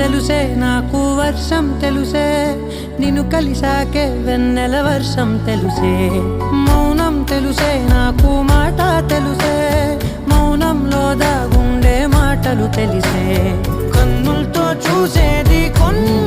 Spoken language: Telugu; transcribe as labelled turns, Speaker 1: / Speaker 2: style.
Speaker 1: తెలుసే నాకు వర్షం తెలుసే నిన్ను కలిసాకే వెన్నెల వర్షం తెలుసే మౌనం తెలుసే నాకు మాట తెలుసే మౌనంలో దాగుండే మాటలు తెలిసే కన్నులతో చూసేది కొన్ని